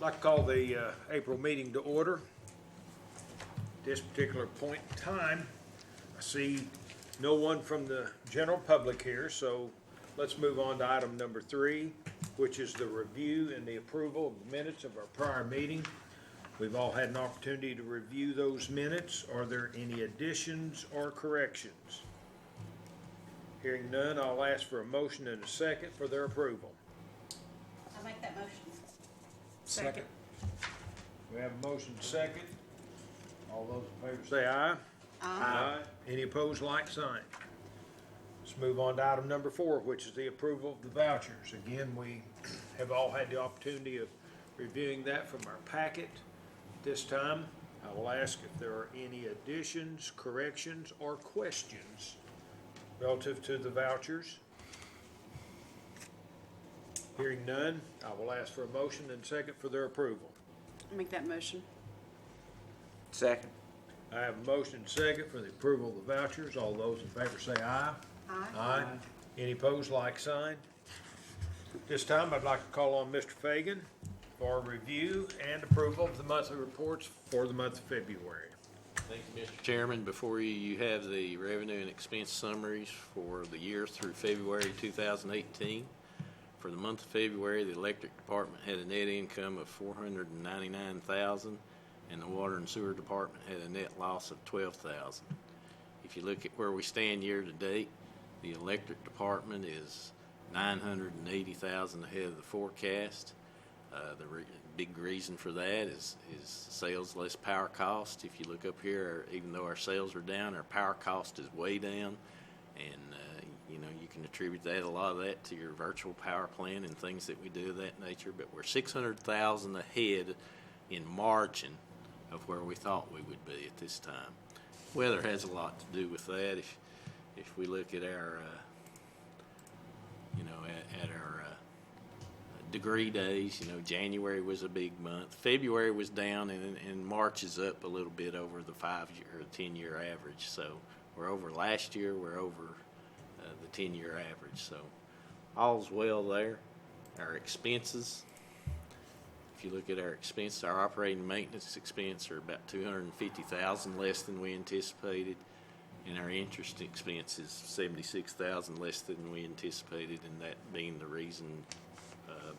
I'd like to call the April meeting to order. At this particular point in time, I see no one from the general public here, so let's move on to item number 3, which is the review and the approval of the minutes of our prior meeting. We've all had an opportunity to review those minutes. Are there any additions or corrections? Hearing none, I'll ask for a motion and a second for their approval. I'll make that motion. Second. We have a motion second. All those in favor say aye. Aye. Any opposed, like sign. Let's move on to item number 4, which is the approval of the vouchers. Again, we have all had the opportunity of reviewing that from our packet. This time, I will ask if there are any additions, corrections, or questions relative to the vouchers. Hearing none, I will ask for a motion and second for their approval. I'll make that motion. Second. I have a motion and second for the approval of the vouchers. All those in favor say aye. Aye. Any opposed, like sign. This time, I'd like to call on Mr. Fagan for review and approval of the monthly reports for the month of February. Thank you, Mr. Chairman. Before you have the revenue and expense summaries for the year through February 2018. For the month of February, the electric department had a net income of $499,000, and the water and sewer department had a net loss of $12,000. If you look at where we stand year to date, the electric department is $980,000 ahead of the forecast. The big reason for that is sales less power cost. If you look up here, even though our sales are down, our power cost is way down, and you can attribute a lot of that to your virtual power plant and things that we do of that nature. But we're $600,000 ahead in margin of where we thought we would be at this time. Weather has a lot to do with that. If we look at our at our degree days, January was a big month. February was down, and March is up a little bit over the 5-year or 10-year average. So we're over last year. We're over the 10-year average. So all's well there. Our expenses. If you look at our expenses, our operating maintenance expense are about $250,000 less than we anticipated, and our interest expense is $76,000 less than we anticipated, and that being the reason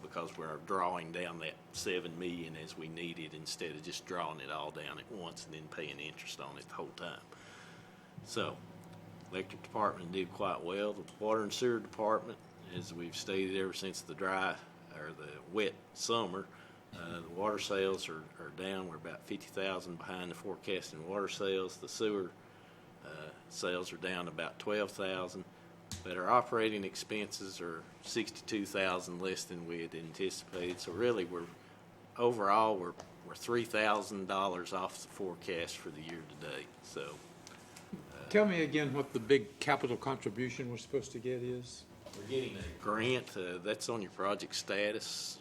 because we're drawing down that $7 million as we needed instead of just drawing it all down at once and then paying interest on it the whole time. So, electric department did quite well. The water and sewer department, as we've stated ever since the wet summer, the water sales are down. We're about 50,000 behind the forecast in water sales. The sewer sales are down about 12,000, but our operating expenses are 62,000 less than we had anticipated. So really, we're $3,000 off the forecast for the year to date. So. Tell me again what the big capital contribution we're supposed to get is. We're getting a grant, that's on your project status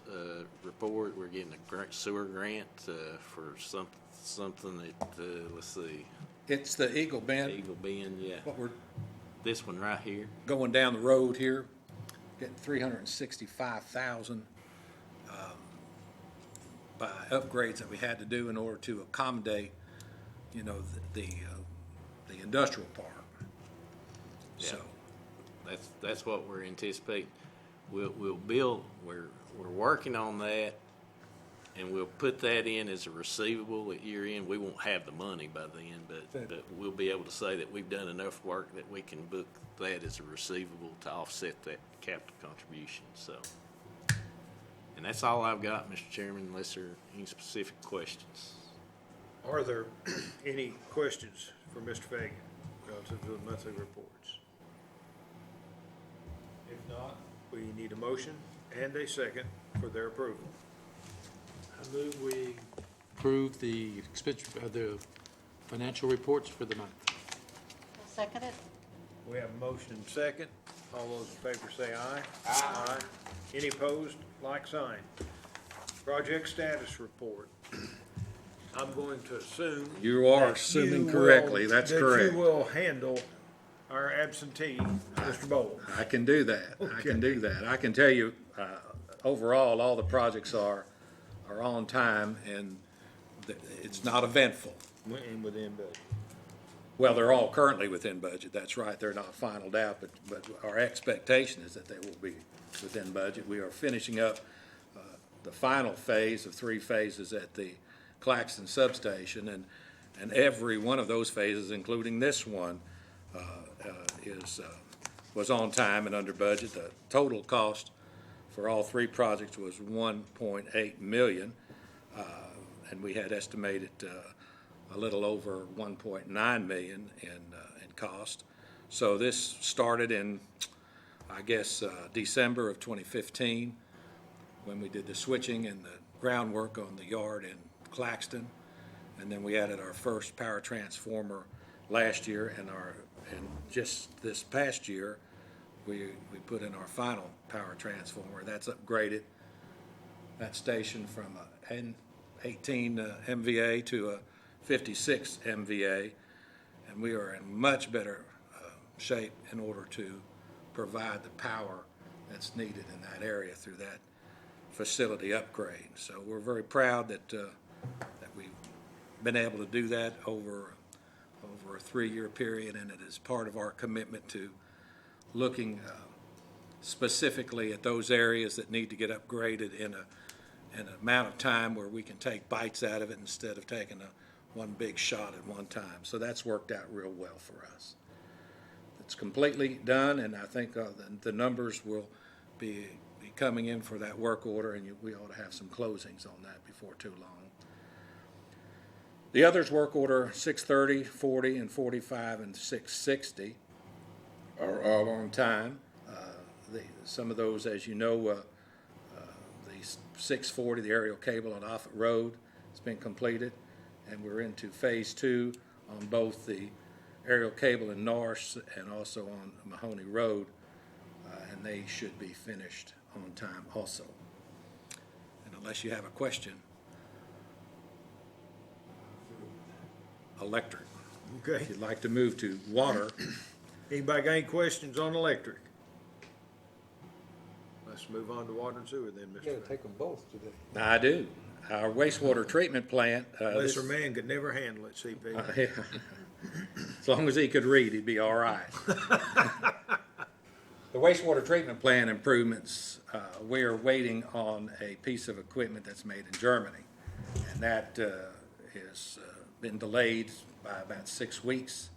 report. We're getting a sewer grant for something that, let's see. It's the Eagle Bend. Eagle Bend, yeah. What we're This one right here. going down the road here, getting $365,000 by upgrades that we had to do in order to accommodate, the industrial park. Yeah. So That's what we're anticipating. We'll build. We're working on that, and we'll put that in as a receivable at year end. We won't have the money by then, but we'll be able to say that we've done enough work that we can book that as a receivable to offset that capital contribution. So, and that's all I've got, Mr. Chairman, unless there are any specific questions. Are there any questions for Mr. Fagan relative to the monthly reports? If not, we need a motion and a second for their approval. I move we approve the the financial reports for the month. I'll second it. We have a motion and second. All those in favor say aye. Aye. Any opposed, like sign. Project status report. I'm going to assume. you are that assuming you correctly. will- That's that correct. you will handle our absentee, Mr. Bowl. I can do that. I can do that. I can tell you, overall, all the projects are are on time, and it's not eventful. And within budget. Well, they're all currently within budget, that's right, they're not finalized out, but our expectation is that they will be within budget. We are finishing up the final phase of 3 phases at the Claxton substation, and every one of those phases, including this one, was on time and under budget. The total cost for all 3 projects was $1.8 million, and we had estimated a little over $1.9 million in cost. So this started in, I guess, December of 2015, when we did the switching and the groundwork on the yard in Claxton. And then we added our first power transformer last year, and just this past year, we put in our final power transformer. That's upgraded that station from an 18 MVA to a 56 MVA, and we are in much better shape in order to provide the power that's needed in that area through that facility upgrade. So we're very proud that we've been able to do that over a 3-year period, and it is part of our commitment to looking specifically at those areas that need to get upgraded in an amount of time where we can take bites out of it instead of taking one big shot at one time. So that's worked out real well for us. It's completely done, and I think the numbers will be coming in for that work order, and we ought to have some closings on that before too long. The others, work order 630, 40, and 45, and 660 are all on time. Some of those, as you know, the 640, the aerial cable on Offutt Road, has been completed, and we're into phase 2 on both the aerial cable in Norris and also on Mahoney Road, and they should be finished on time also. And unless you have a question, electric. Okay. If you'd like to move to water, Anybody got any questions on electric? Let's move on to water and sewer then, Mr. Fagan. take them both today. I do. Our wastewater treatment plant. Lesser man could never handle it, CP. As long as he could read, he'd be all right. The wastewater treatment plant improvements, we are waiting on a piece of equipment that's made in Germany, and that has been delayed by about 6 weeks.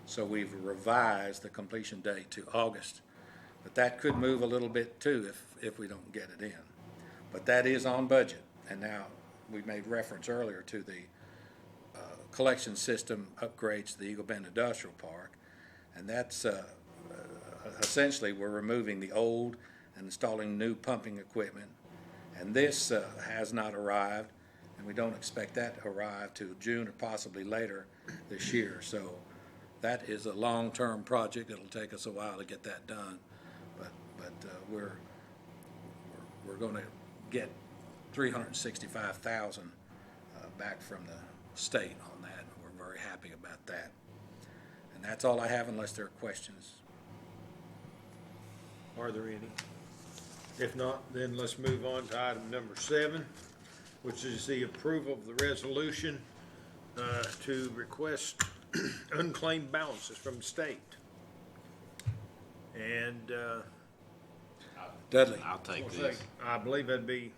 So we've revised the completion date to August, but that could move a little bit too if we don't get it in. But that is on budget, and now we made reference earlier to the collection system upgrades to the Eagle Bend Industrial Park, and that's essentially we're removing the old and installing new pumping equipment, and this has not arrived, and we don't expect that to arrive till June or possibly later this year. So that is a long-term project. It'll take us a while to get that done, but we're going to get $365,000 back from the state on that, and we're very happy about that. And that's all I have unless there are questions. Are there any? If not, then let's move on to item number 7, which is the approval of the resolution to request unclaimed balances from the state. And Dudley? I'll take what's this. that? I believe that'd be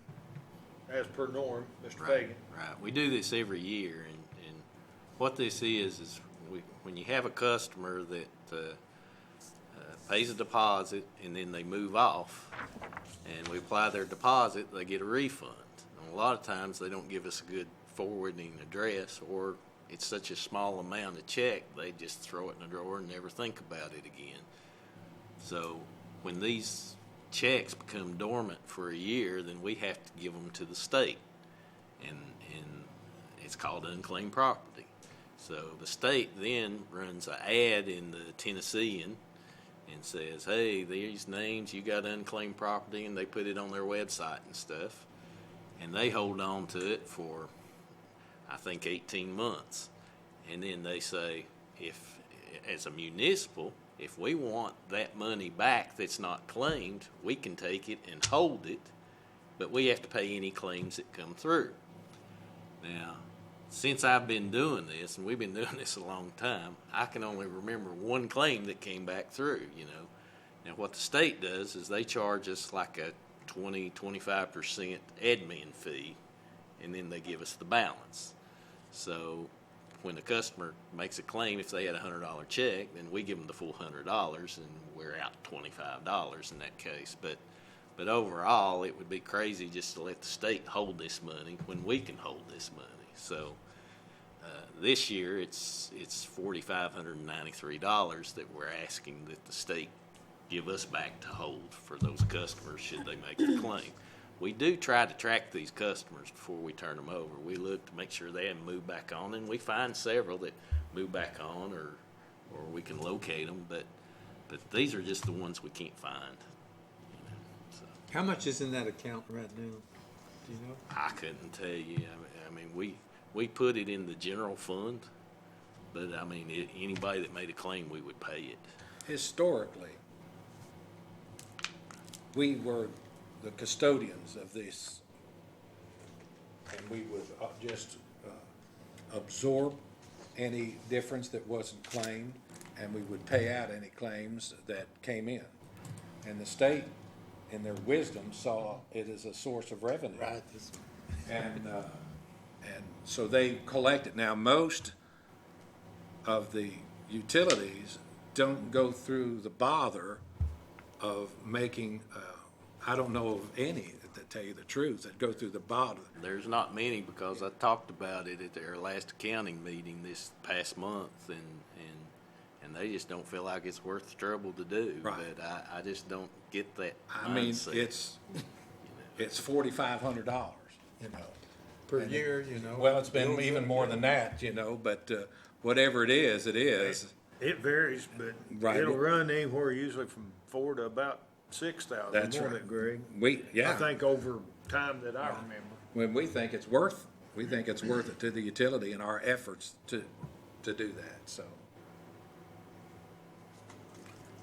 as per norm, Mr. Right, Fagan. right. We do this every year, and what this is when you have a customer that pays a deposit and then they move off, and we apply their deposit, they get a refund. And a lot of times they don't give us a good forwarding address, or it's such a small amount of check, they just throw it in the drawer and never think about it again. So when these checks become dormant for a year, then we have to give them to the state, and it's called unclaimed property. So the state then runs an ad in the Tennessean and says, hey, these names, you got unclaimed property, and they put it on their website and stuff, and they hold on to it for, I think, 18 months. And then they say, if, as a municipal, if we want that money back that's not claimed, we can take it and hold it but we have to pay any claims that come through. Now, since I've been doing this, and we've been doing this a long time, I can only remember one claim that came back through, you know. Now, what the state does is they charge us like a 25% admin fee, and then they give us the balance. So when the customer makes a claim, if they had a $100 check, then we give them the full $100, and we're out $25 in that case. But overall, it would be crazy just to let the state hold this money when we can hold this money. So this year, it's $4,593 that we're asking that the state give us back to hold for those customers should they make the claim. We do try to track these customers before we turn them over. We look to make sure they haven't moved back on, and we find several that move back on, or we can locate them. But these are just the ones we can't find. You know, so How much is in that account right now? Do you know? I couldn't tell you. I mean, we put it in the general fund, but I mean, anybody that made a claim, we would pay it. Historically, we were the custodians of this, and we would just absorb any difference that wasn't claimed, and we would pay out any claims that came in. And the state, in their wisdom, saw it as a source of revenue. Right. And so they collect it. Now, most of the utilities don't go through the bother of making, I don't know of any, to tell you the truth, that go through the bother. There's not many, because I talked about it at their last accounting meeting this past month, and they just don't feel like it's worth the trouble to do. Right. But I just don't get that I mean, mindset. it's $4,500, you know. Per year, you know. Well, it's been even more than that, you know, but whatever it is, it is. It varies, but Right. it'll run anywhere usually from 4 to about 6,000. That's won't right. it, Greg? I Yeah. think over time that I remember. When we think it's worth it to the utility and our efforts to do that, so.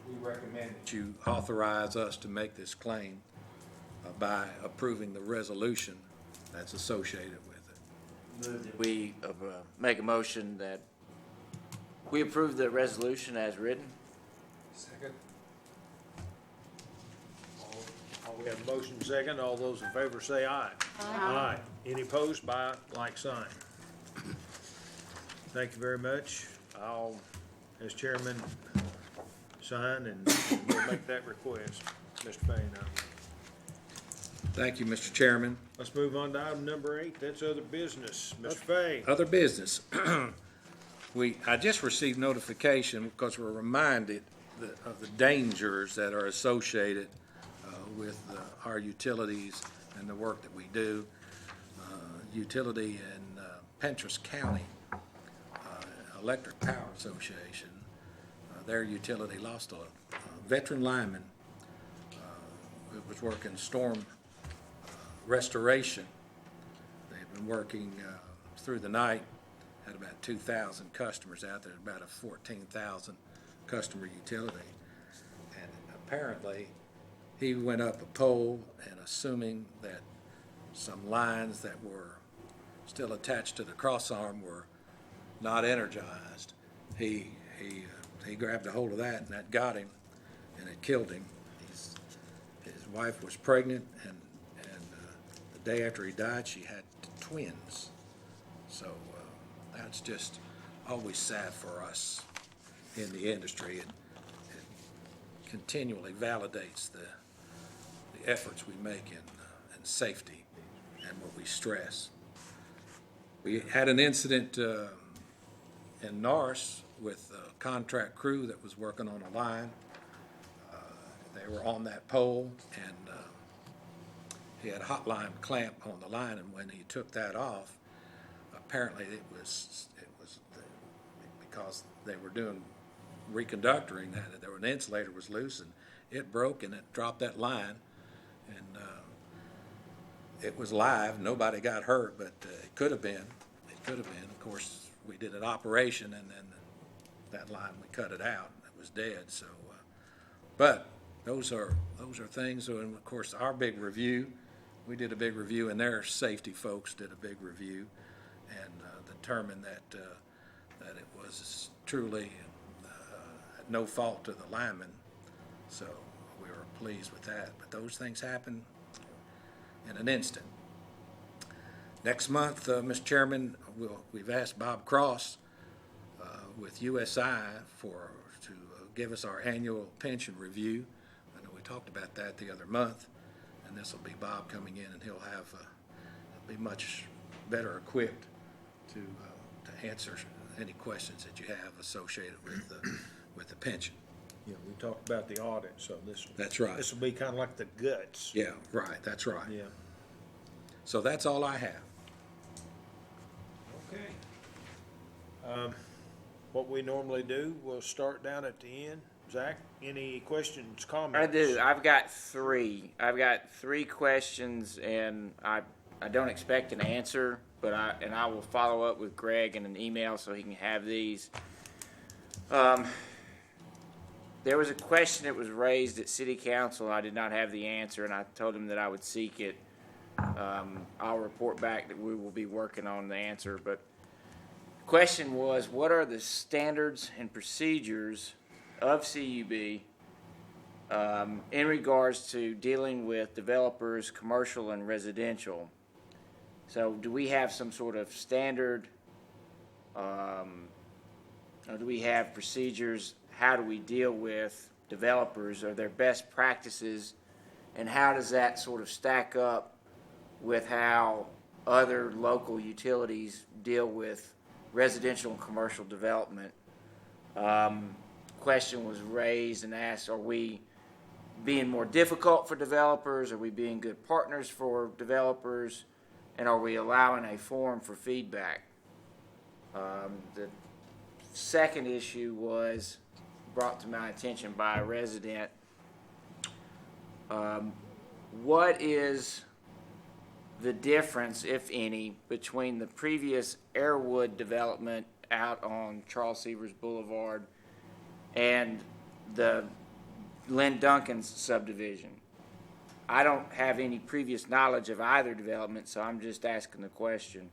We recommend that you authorize us to make this claim by approving the resolution that's associated with it. We make a motion that we approve the resolution as written. Second. We have a motion second. All those in favor say aye. Aye. Any opposed by like sign. Thank you very much. I'll, as chairman, sign and we'll make that request. Mr. Payne. Thank you, Mr. Chairman. Let's move on to item number 8. That's other business. Mr. Fay. Other business. I just received notification because we're reminded of the dangers that are associated with our utilities and the work that we do. Utility in Pentras County, Electric Power Association, their utility lost a veteran lineman who was working storm restoration. They've been working through the night, had about 2,000 customers out there, about a 14,000 customer utility. And apparently, he went up a pole and assuming that some lines that were still attached to the crossarm were not energized, he grabbed a hold of that, and that got him, and it killed him. His wife was pregnant, and the day after he died, she had twins. So that's just always sad for us in the industry. It continually validates the efforts we make in safety and what we stress. We had an incident in Norris with a contract crew that was working on a line. They were on that pole, and he had a hotline clamp on the line, and when he took that off, apparently it was because they were doing reconductoring, that an insulator was loose, and it broke, and it dropped that line, and it was live. Nobody got hurt, but it could have been. Of course, we did an operation, and then that line, we cut it out. It was dead. So, but those are things. And of course, our big review we did a big review, and their safety folks did a big review and determined that it was truly at no fault to the linemen. So we were pleased with that. But those things happen in an instant. Next month, Mr. Chairman, we've asked Bob Cross with USI to give us our annual pension review. I know we talked about that the other month, and this will be Bob coming in, and he'll be much better equipped to answer any questions that you have associated with the pension. Yeah, we talked about the audit, so That's right. this will be kind of like the guts. Yeah, right, that's right. Yeah. So that's all I have. Okay. What we normally do, we'll start down at the end. Zach, any questions, comments? I do. I've got three. I've got three questions, and I don't expect an answer, but I will follow up with Greg in an email so he can have these. There was a question that was raised at City Council, and I did not have the answer, and I told him that I would seek it. I'll report back that we will be working on the answer, but the question was, what are the standards and procedures of CUB in regards to dealing with developers, commercial and residential? So do we have some sort of standard, or do we have procedures? How do we deal with developers? Are there best practices? And how does that sort of stack up with how other local utilities deal with residential and commercial development? Question was raised and asked, are we being more difficult for developers? Are we being good partners for developers? And are we allowing a forum for feedback? The second issue was brought to my attention by a resident. What is the difference, if any, between the previous Airwood development out on Charles Severs Boulevard and the Lynn Duncan's subdivision? I don't have any previous knowledge of either development, so I'm just asking the question.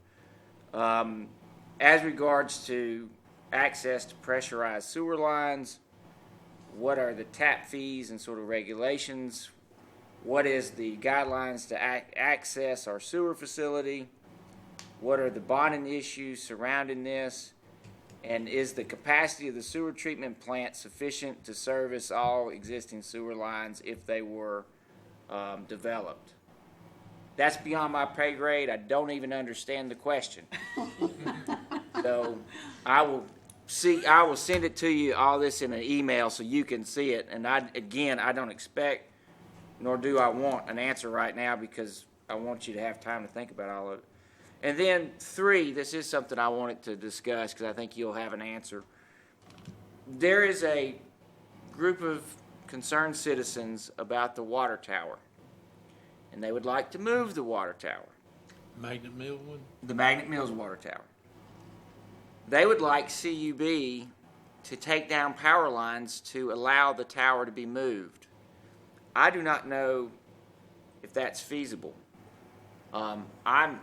As regards to access to pressurized sewer lines, what are the tap fees and sort of regulations? What is the guidelines to access our sewer facility? What are the bonding issues surrounding this? And is the capacity of the sewer treatment plant sufficient to service all existing sewer lines if they were developed? That's beyond my pay grade. I don't even understand the question. So I will send it to you, all this in an email so you can see it. And I don't expect, nor do I want an answer right now because I want you to have time to think about all of it. And then three, this is something I wanted to discuss because I think you'll have an answer. There is a group of concerned citizens about the water tower, and they would like to move the water tower. Magnet Mill one? The Magnet Mills water tower. They would like CUB to take down power lines to allow the tower to be moved. I do not know if that's feasible. I'm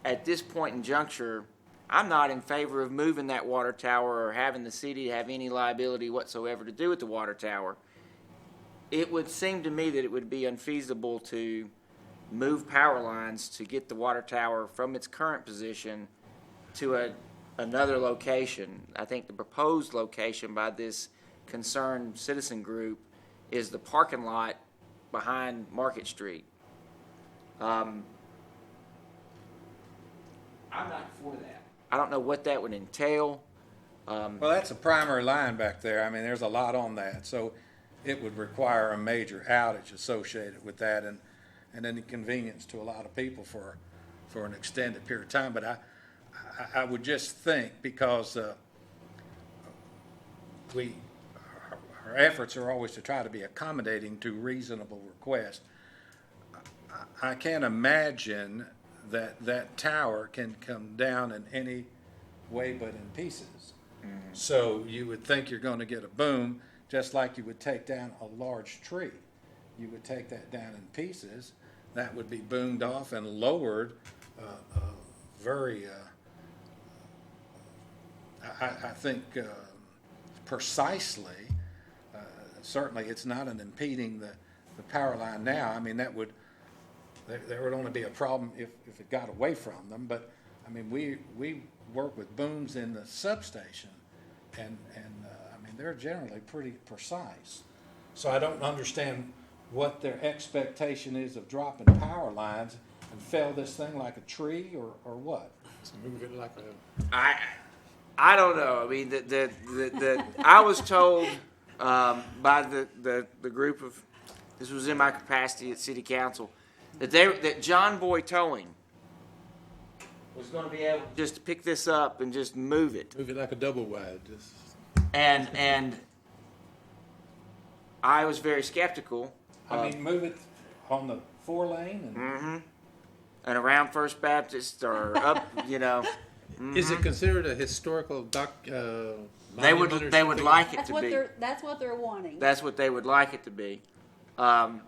at this point in juncture, I'm not in favor of moving that water tower or having the city have any liability whatsoever to do with the water tower. It would seem to me that it would be unfeasible to move power lines to get the water tower from its current position to another location. I think the proposed location by this concerned citizen group is the parking lot behind Market Street. I'm not for that. I don't know what that would entail. Well, that's a primary line back there. I mean, there's a lot on that, so it would require a major outage associated with that and an inconvenience to a lot of people for an extended period of time. But I would just think, because our efforts are always to try to be accommodating to reasonable requests. I can't imagine that tower can come down in any way but in pieces. Mm-hmm. So you would think you're going to get a boom, just like you would take down a large tree. You would take that down in pieces, that would be boomed off and lowered very, I think precisely. Certainly, it's not an impeding the power line now. I mean, that would, there would only be a problem if it got away from them. But, I mean, we work with booms in the substation, and I mean, they're generally pretty precise. So I don't understand what their expectation is of dropping power lines and fell this thing like a tree or what? So move it like a, I don't know. I mean, the I was told by the group of, this was in my capacity at city council, that John Boy Towing was going to be able just to pick this up and just move it. move it like a double wide, just. And I was very skeptical. I mean, move it on the 4-lane and. And around First Baptist or up, you know, Is it considered a historical they would monument or they would something? like it That's to what be. that's what they're wanting. That's what they would like it to be. I'm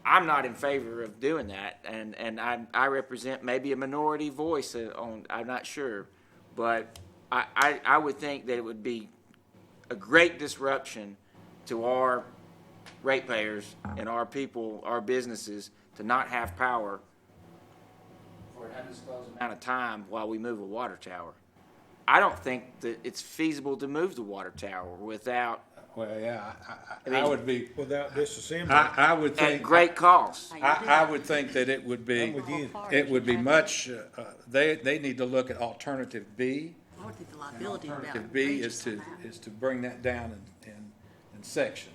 not in favor of doing that, and I represent maybe a minority voice on. I'm not sure, but I would think that it would be a great disruption to our ratepayers and our people, our businesses, to not have power for an undisclosed amount of time while we move a water tower. I don't think that it's feasible to move the water tower without Well, yeah, I mean- I would be, Without disassembly. I would at think. great cost. I would think that it would be, I'm with you. it would be much, they need to look at alternative B. I would think the liability would be Alternative B is to bring that down in sections.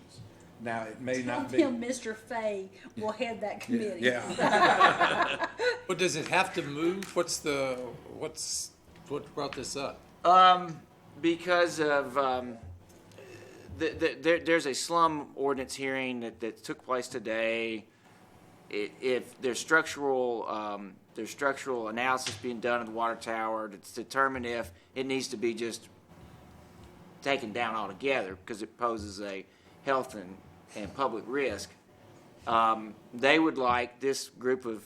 Now, it may Tell not be. him Mr. Fay will head that committee. Yeah, But does it have to move? What brought this up? Because of there's a slum ordinance hearing that took place today. If there's structural analysis being done of the water tower to determine if it needs to be just taken down altogether because it poses a health and public risk. They would like, this group of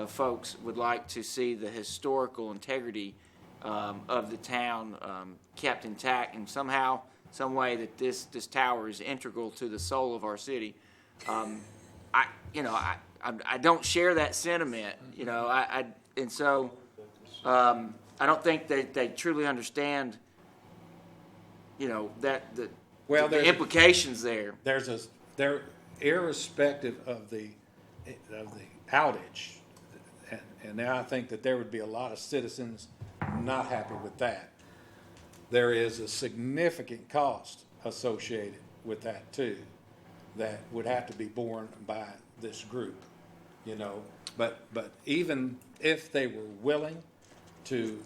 folks would like to see the historical integrity of the town kept intact, and somehow, some way that this tower is integral to the soul of our city. I don't share that sentiment, and so I don't think they truly understand, that the implications there. they're irrespective of the outage. And now I think that there would be a lot of citizens not happy with that. There is a significant cost associated with that too, that would have to be borne by this group, But even if they were willing to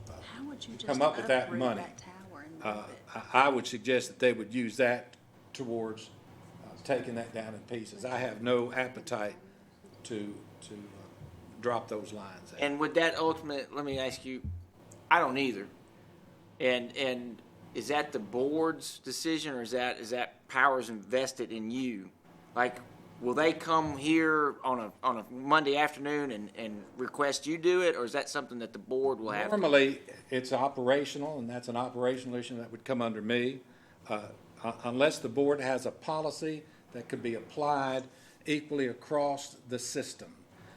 How would you just come up with that uproot money, that tower and move it? I would suggest that they would use that towards taking that down in pieces. I have no appetite to drop those lines out. And would that let me ask you, I don't either. And is that the board's decision, or is that powers invested in you? Like, will they come here on a Monday afternoon and request you do it, or is that something that the board will have? Normally, it's operational, and that's an operational issue that would come under me. Unless the board has a policy that could be applied equally across the system.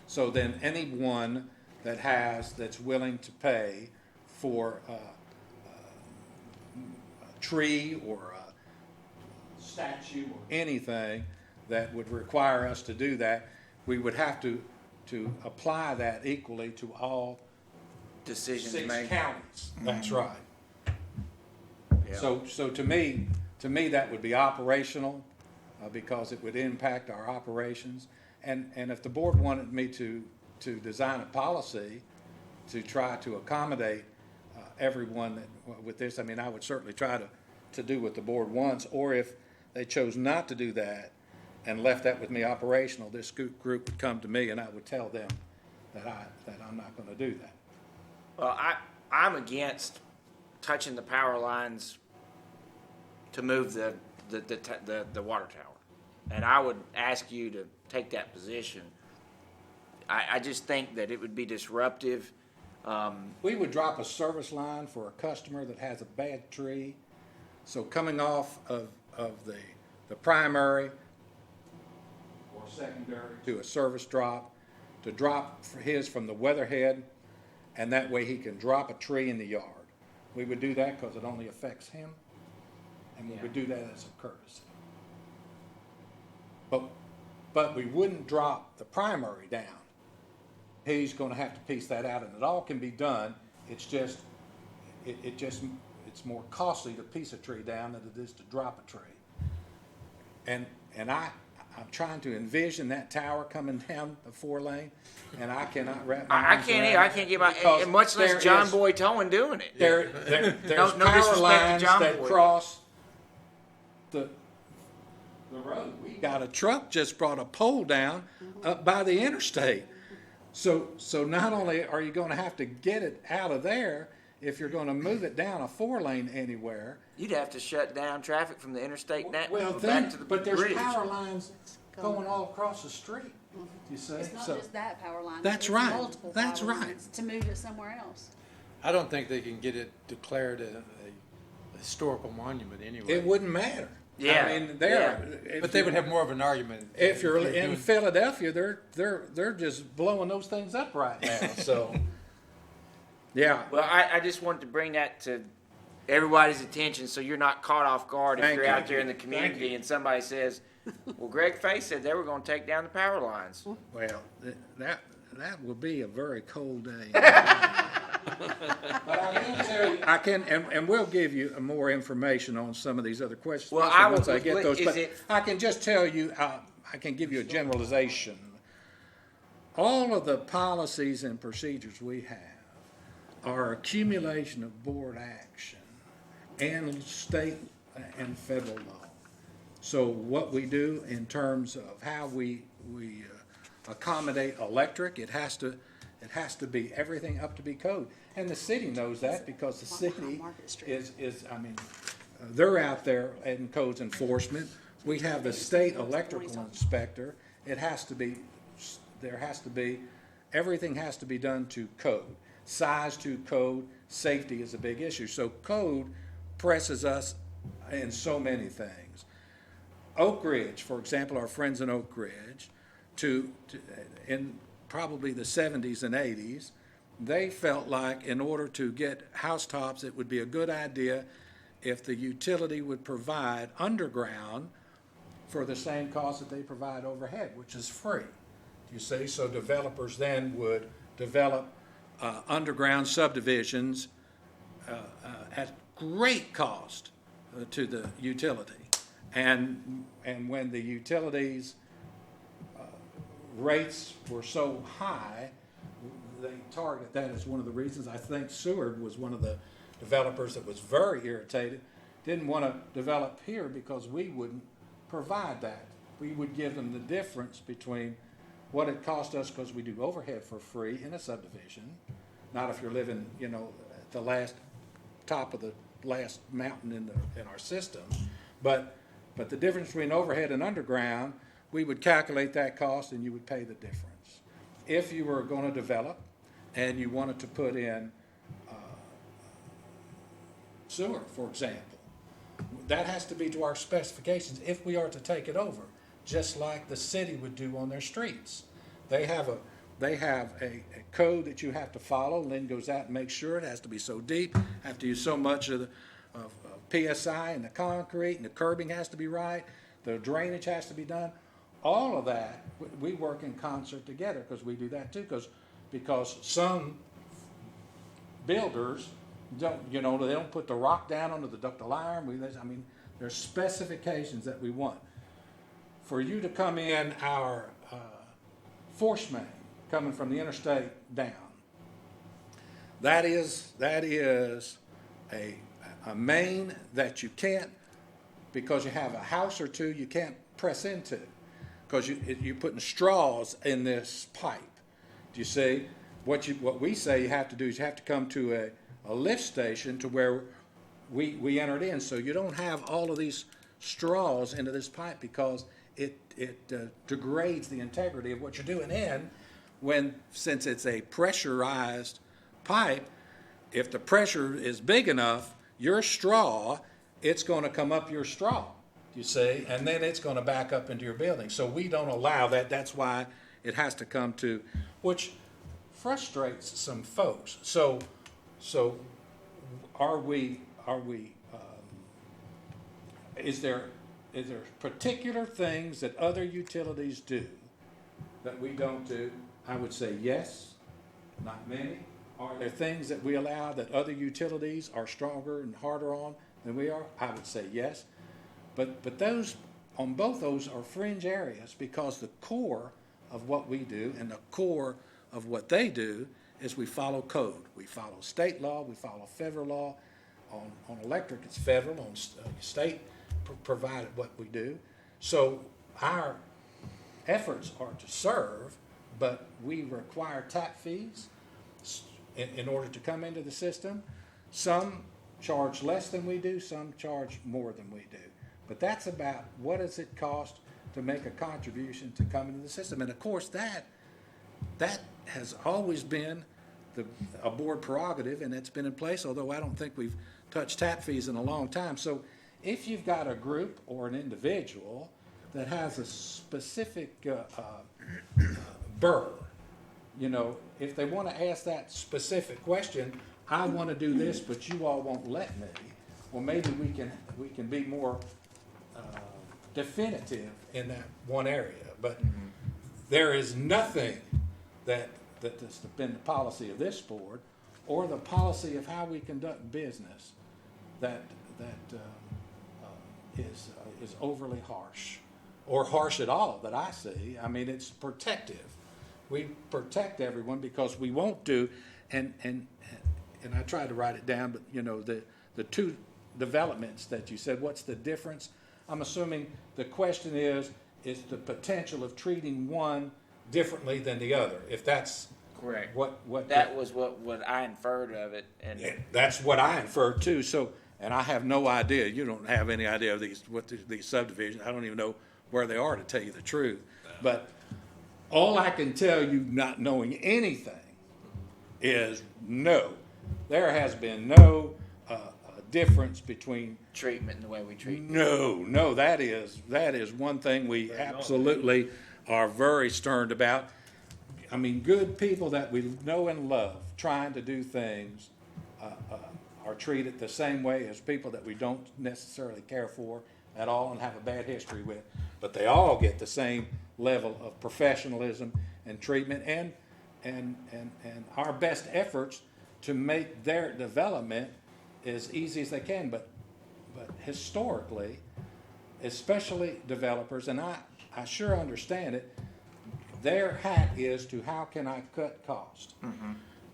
So then anyone that's willing to pay for a tree or a statue or anything that would require us to do that, we would have to apply that equally to all Decisions 6 made. counties. That's right. Yeah. So to me, that would be operational, because it would impact our operations. And if the board wanted me to design a policy to try to accommodate everyone with this, I mean, I would certainly try to do what the board wants. Or if they chose not to do that and left that with me operational, this group would come to me and I would tell them that I'm not going to do that. Well, I'm against touching the power lines to move the water tower. and I would ask you to take that position. I just think that it would be disruptive. We would drop a service line for a customer that has a bad tree. So coming off of the primary or secondary to a service drop, to drop for his from the weatherhead, and that way he can drop a tree in the yard. We would do that because it only affects him, and we would do that as a courtesy. But we wouldn't drop the primary down. He's gonna have to piece that out, and it all can be done. It's just, it's more costly to piece a tree down than it is to drop a tree. And I'm trying to envision that tower coming down the 4-lane, and I cannot wrap my I arms can't around either. I it can't get my, because and much less there John is- Boy Towing doing it. There's No power disrespect to lines John that Boy. cross the road. We got a truck just brought a pole down up by the interstate. So not only are you gonna have to get it out of there, if you're gonna move it down a 4-lane anywhere, You'd have to shut down traffic from the interstate well, back then, to the but there's bridge. power lines going all across the street, you see? It's not So just that power line. That's it's right. multiple That's power right. lines to move it somewhere else. I don't think they can get it declared a historical monument anyway. it wouldn't matter. Yeah, I mean, there. But they would have more of an argument. If you're they're in doing- Philadelphia, they're just blowing those things up right now, so. Yeah, Well, I just wanted to bring that to everybody's attention, so you're not caught off guard if Thank you're you. out there in the Thank community you. and somebody says, well, Greg Fay said they were gonna take down the power lines. well, that will be a very cold day. But I can tell you, and we'll give you more information on some of these other questions. Well, especially I once would- get those, is but it- I can just tell you, I can give you a generalization. All of the policies and procedures we have are accumulation of board action and state and federal law. So what we do in terms of how we accommodate electric, it has to be everything up to be code. And the city knows that because the city they're out there in codes enforcement. We have the state electrical inspector. Everything has to be done to code. Size to code, safety is a big issue. So code presses us in so many things. Oak Ridge, for example, our friends in Oak Ridge, in probably the 70s and 80s, they felt like in order to get housetops, it would be a good idea if the utility would provide underground for the same cost that they provide overhead, which is free. You see, so developers then would develop underground subdivisions at great cost to the utility. And when the utilities rates were so high, they targeted that as one of the reasons. I think Seward was one of the developers that was very irritated, didn't want to develop here because we wouldn't provide that. We would give them the difference between what it cost us because we do overhead for free in a subdivision, not if you're living, at the top of the last mountain in our system, but the difference between overhead and underground, we would calculate that cost and you would pay the difference. If you were going to develop and you wanted to put in sewer, for example, that has to be to our specifications if we are to take it over, just like the city would do on their streets. They have a code that you have to follow. Lynn goes out and makes sure it has to be so deep, have to use so much of PSI and the concrete, and the curbing has to be right, the drainage has to be done. All of that, we work in concert together because we do that too, because some builders don't, they don't put the rock down under the ductile iron. There's specifications that we want. For you to come in our force main coming from the interstate down, that is a main that you can't, because you have a house or two you can't press into, because you're putting straws in this pipe. Do you see? What we say you have to do is you have to come to a lift station to where we entered in, so you don't have all of these straws into this pipe because it degrades the integrity of what you're doing. And since it's a pressurized pipe, if the pressure is big enough, your straw, it's going to come up your straw, you see, and then it's going to back up into your building. So we don't allow that. That's why it has to come to, which frustrates some folks. So is there particular things that other utilities do that we don't do? I would say yes, not many. Are there things that we allow that other utilities are stronger and harder on than we are? I would say yes. But those, on both those, are fringe areas, because the core of what we do and the core of what they do is we follow code. We follow state law, we follow federal law. On electric, it's federal. On state, provided what we do. So our efforts are to serve, but we require tap fees in order to come into the system. Some charge less than we do, some charge more than we do. But that's about what does it cost to make a contribution to come into the system. And of course, that has always been a board prerogative, and it's been in place, although I don't think we've touched tap fees in a long time. So if you've got a group or an individual that has a specific burr, you know, if they want to ask that specific question, I want to do this, but you all won't let me. Well, maybe we can be more definitive in that one area. But there is nothing that has been the policy of this board or the policy of how we conduct business that is overly harsh or harsh at all that I see. I mean, it's protective. We protect everyone because we won't do, and I tried to write it down, but you know, the two developments that you said, what's the difference? I'm assuming the question is the potential of treating one differently than the other, if that's Correct. what That was what I inferred of it, and Yeah, that's what I inferred too. So, and I have no idea. You don't have any idea of these subdivisions. I don't even know where they are, to tell you the truth. But all I can tell you, not knowing anything, is no. There has been no difference between. treatment and the way we treat. No. That is one thing we absolutely are very stern about. I mean, good people that we know and love trying to do things are treated the same way as people that we don't necessarily care for at all and have a bad history with. But they all get the same level of professionalism and treatment and our best efforts to make their development as easy as they can. But historically, especially developers, and I sure understand it, their hat is to how can I cut cost.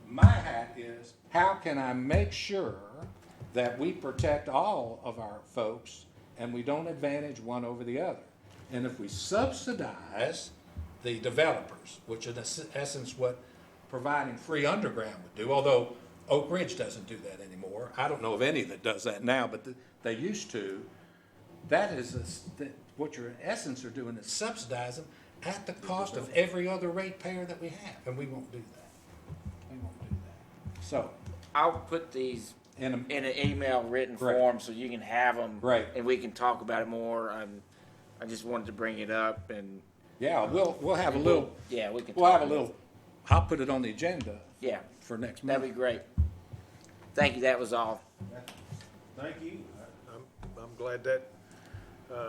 My hat is how can I make sure that we protect all of our folks and we don't advantage one over the other. And if we subsidize the developers, which in essence what providing free underground would do, although Oak Ridge doesn't do that anymore. I don't know of any that does that now, but they used to. That is what you're in essence are doing is subsidize them at the cost of every other ratepayer that we have, and we won't do that. We won't do that. So, I'll put these in in an email written Great. form so you can have them. Great. And we can talk about it more. I just wanted to bring it up, and yeah, we'll have a little. yeah, we can. We'll talk have a little. I'll put it on the agenda Yeah, for next month. that'd be great. Thank you. That was all. Thank you. I'm glad that.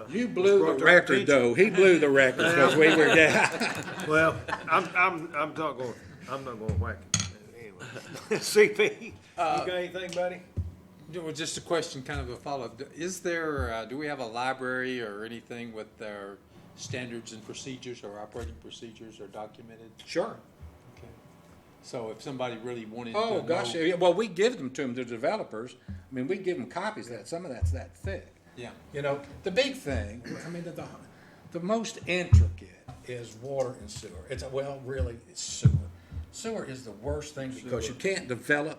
You blew brought the to our record, attention. though. He blew the record because we were down. Well, I'm not going to whack it. Anyway. CP, you got anything, buddy? Well, just a question, kind of a follow-up. Is there, do we have a library or anything with our standards and procedures or operating procedures are documented? Sure. Okay. So if somebody really wanted to Oh, know. gosh, yeah, well, we give them to them, the developers. I mean, we give them copies of that. Some of that's that thick. Yeah. You know, the big thing, I mean, the most intricate is water and sewer. Really, it's sewer. Sewer is the worst thing because you can't develop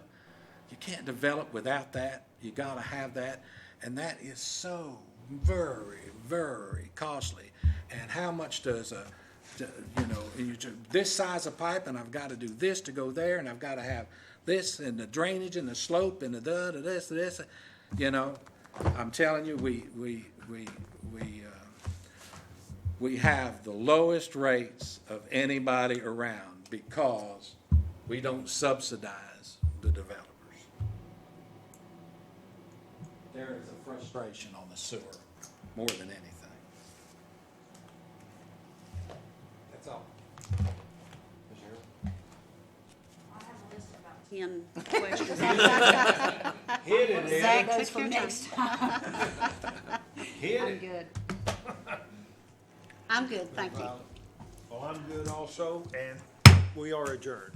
without that. You gotta have that. And that is so very, very costly. And how much does this size of pipe, and I've got to do this to go there, and I've got to have this, and the drainage, and the slope, and the this, you know. I'm telling you, we have the lowest rates of anybody around because we don't subsidize the developers. There is a frustration on the sewer more than anything. That's all. I have a list of about 10 questions. Hit it, That Ed. goes for next time. Hit I'm it. good. I'm good, thank you. Well, I'm good also, and we are adjourned.